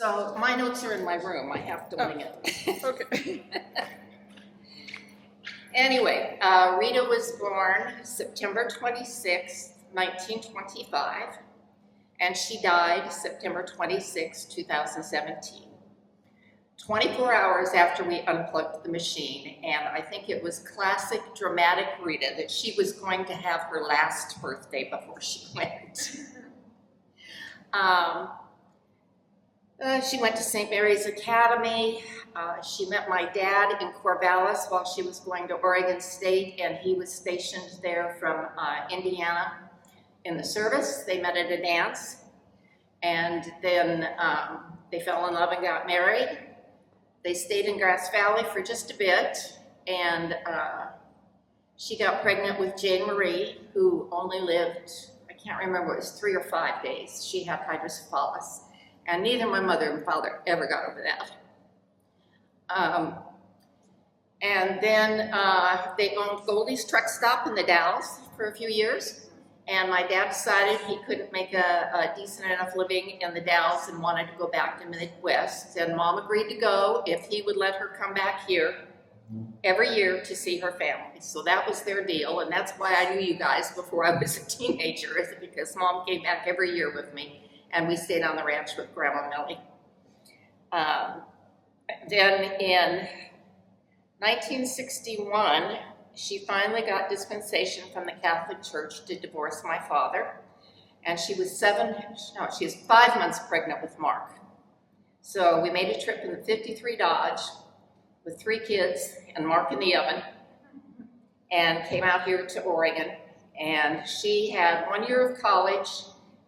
So my notes are in my room. I have to wing it. Okay. Anyway, Rita was born September 26, 1925, and she died September 26, 2017. 24 hours after we unplugged the machine, and I think it was classic dramatic Rita that she was going to have her last birthday before she went. She went to St. Mary's Academy. She met my dad in Corvallis while she was going to Oregon State, and he was stationed there from Indiana in the service. They met at a dance, and then they fell in love and got married. They stayed in Grass Valley for just a bit, and she got pregnant with Jane Marie, who only lived, I can't remember, it was 3 or 5 days. She had hydrocephalus. And neither my mother and father ever got over that. And then they owned Goldie's Truck Stop in the Dalles for a few years. And my dad decided he couldn't make a decent enough living in the Dalles and wanted to go back to the Midwest. And Mom agreed to go if he would let her come back here every year to see her family. So that was their deal. And that's why I knew you guys before I was a teenager, is because Mom came back every year with me. And we stayed on the ranch with Grandma Millie. Then in 1961, she finally got dispensation from the Catholic Church to divorce my father. And she was 5 months pregnant with Mark. So we made a trip in the 53 Dodge with 3 kids and Mark in the oven and came out here to Oregon. And she had 1 year of college,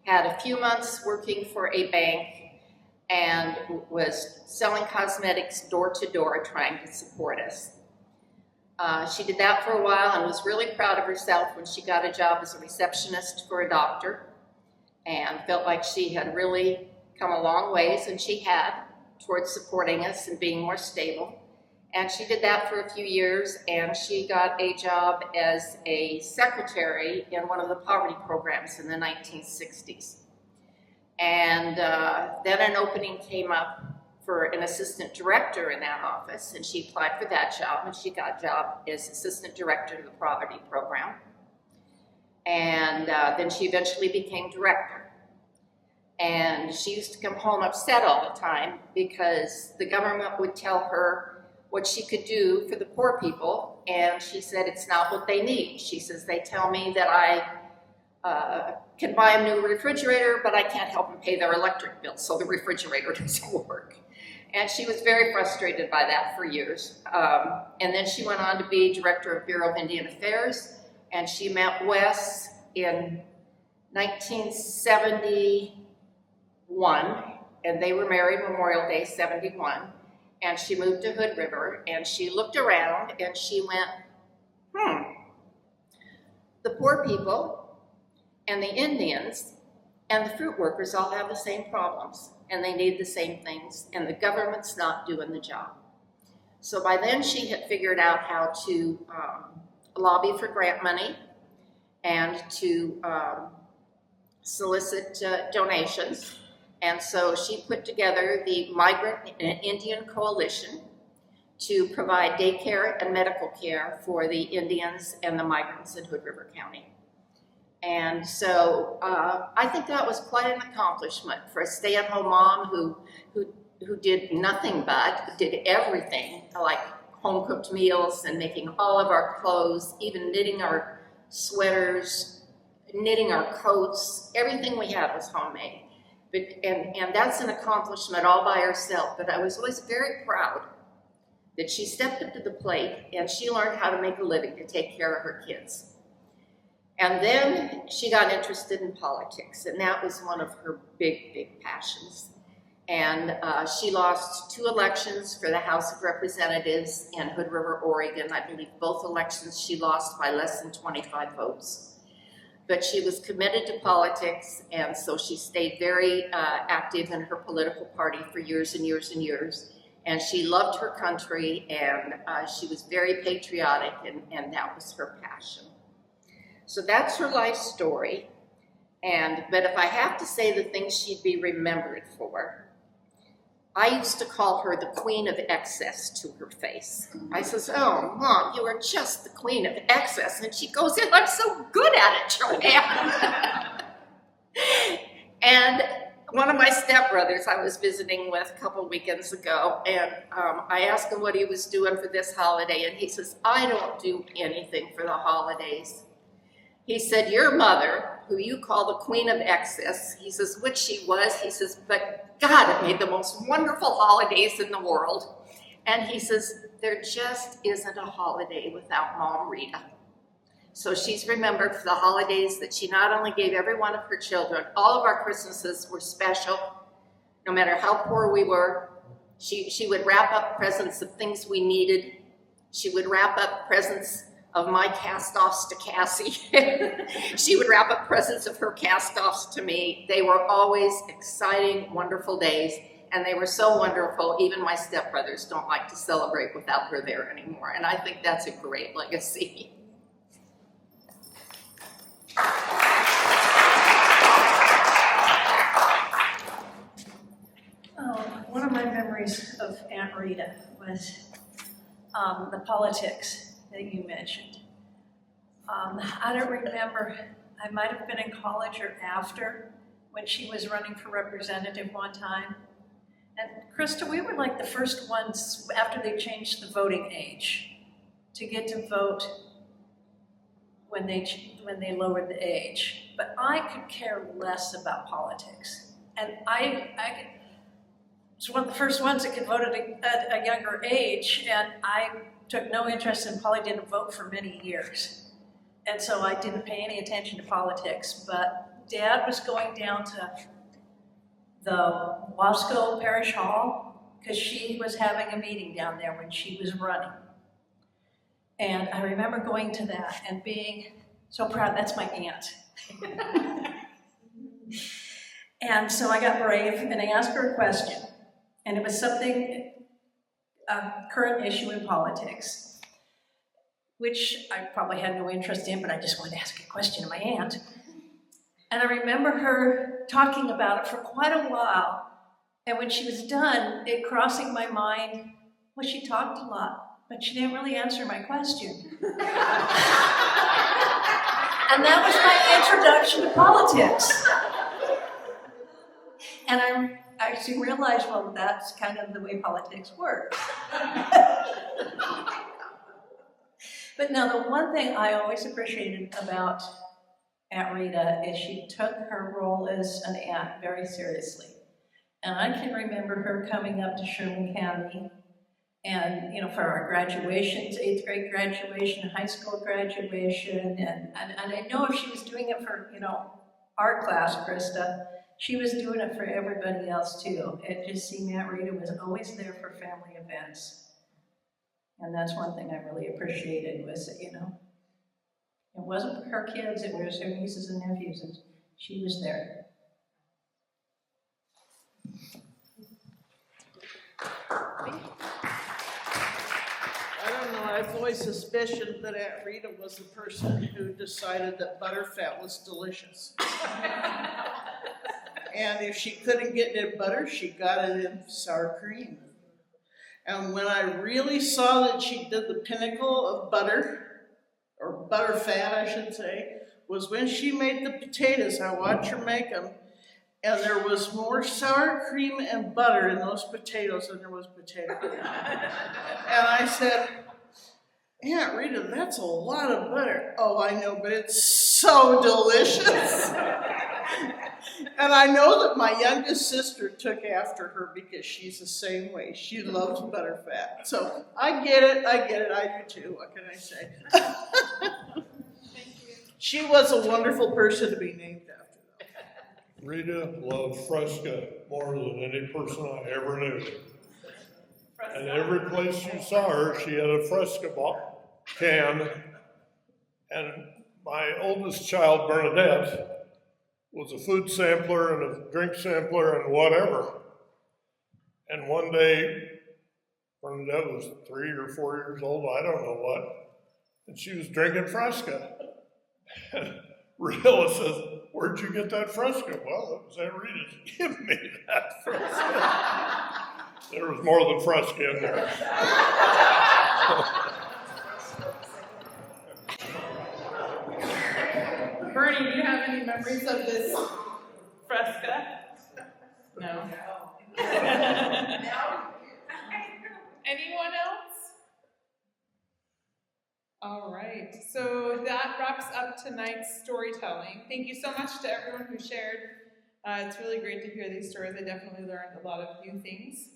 had a few months working for a bank, and was selling cosmetics door to door trying to support us. She did that for a while and was really proud of herself when she got a job as a receptionist for a doctor, and felt like she had really come a long ways, and she had, towards supporting us and being more stable. And she did that for a few years, and she got a job as a secretary in one of the poverty programs in the 1960s. And then an opening came up for an assistant director in that office, and she applied for that job, and she got a job as assistant director of the poverty program. And then she eventually became director. And she used to come home upset all the time because the government would tell her what she could do for the poor people, and she said, it's not what they need. She says, they tell me that I can buy a new refrigerator, but I can't help them pay their electric bill, so the refrigerator doesn't work. And she was very frustrated by that for years. And then she went on to be director of Bureau of Indian Affairs, and she met Wes in 1971, and they were married Memorial Day 71. And she moved to Hood River, and she looked around and she went, the poor people and the Indians and the fruit workers all have the same problems, and they need the same things, and the government's not doing the job. So by then she had figured out how to lobby for grant money and to solicit donations. And so she put together the Migrant and Indian Coalition to provide daycare and medical care for the Indians and the migrants in Hood River County. And so I think that was quite an accomplishment for a stay-at-home mom who did nothing but, did everything, like home-cooked meals and making all of our clothes, even knitting our sweaters, knitting our coats. Everything we had was homemade. And that's an accomplishment all by herself, but I was always very proud that she stepped up to the plate and she learned how to make a living to take care of her kids. And then she got interested in politics, and that was one of her big passions. And she lost 2 elections for the House of Representatives in Hood River, Oregon. I believe both elections she lost by less than 25 votes. But she was committed to politics, and so she stayed very active in her political party for years and years and years. And she loved her country, and she was very patriotic, and that was her passion. So that's her life story. But if I have to say the things she'd be remembered for, I used to call her the queen of excess to her face. I says, oh, Mom, you are just the queen of excess. And she goes, I'm so good at it, Joanne. And one of my stepbrothers I was visiting with a couple weekends ago, and I asked him what he was doing for this holiday, and he says, I don't do anything for the holidays. He said, your mother, who you call the queen of excess, he says, which she was, he says, but God, it made the most wonderful holidays in the world. And he says, there just isn't a holiday without Mom Rita. So she's remembered for the holidays that she not only gave every one of her children, all of our Christmases were special, no matter how poor we were. She would wrap up presents of things we needed. She would wrap up presents of my cast-offs to Cassie. She would wrap up presents of her cast-offs to me. They were always exciting, wonderful days, and they were so wonderful, even my stepbrothers don't like to celebrate without her there anymore, and I think that's a great legacy. One of my memories of Aunt Rita was the politics that you mentioned. I don't remember, I might have been in college or after when she was running for representative one time. And Krista, we were like the first ones after they changed the voting age to get to vote when they lowered the age. But I could care less about politics. And I was one of the first ones that could vote at a younger age, and I took no interest and probably didn't vote for many years. And so I didn't pay any attention to politics, but Dad was going down to the Wasco Parish Hall because she was having a meeting down there when she was running. And I remember going to that and being so proud. That's my aunt. And so I got brave and I asked her a question. And it was something, a current issue in politics, which I probably had no interest in, but I just wanted to ask a question of my aunt. And I remember her talking about it for quite a while. And when she was done, it crossing my mind, well, she talked a lot, but she didn't really answer my question. And that was my introduction to politics. And I soon realized, well, that's kind of the way politics works. But now, the one thing I always appreciated about Aunt Rita is she took her role as an aunt very seriously. And I can remember her coming up to Sherman County and, for our graduations, 8th grade graduation, high school graduation, and I know if she was doing it for, art class, Krista, she was doing it for everybody else too. It just seemed Aunt Rita was always there for family events. And that's one thing I really appreciated was that, it wasn't her kids, it was her nieces and nephews, and she was there. I don't know, I've always suspicioned that Aunt Rita was the person who decided that butterfat was delicious. And if she couldn't get it in butter, she got it in sour cream. And when I really saw that she did the pinnacle of butter, or butterfat I should say, was when she made the potatoes. I watched her make them, and there was more sour cream and butter in those potatoes than there was potato cream. And I said, Aunt Rita, that's a lot of butter. Oh, I know, but it's so delicious. And I know that my youngest sister took after her because she's the same way. She loves butterfat. So I get it, I do too. What can I say? She was a wonderful person to be named after, though. Rita loved Fresca more than any person I ever knew. And every place you saw her, she had a Fresca can. And my oldest child, Bernadette, was a food sampler and a drink sampler and whatever. And one day, Bernadette was 3 or 4 years old, I don't know what, and she was drinking Fresca. And Rilla says, where'd you get that Fresca? Well, it was Aunt Rita. Give me that Fresca. There was more than Fresca in there. Bernie, do you have any memories of this fresca? No. Anyone else? All right, so that wraps up tonight's storytelling. Thank you so much to everyone who shared. It's really great to hear these stories. I definitely learned a lot of new things.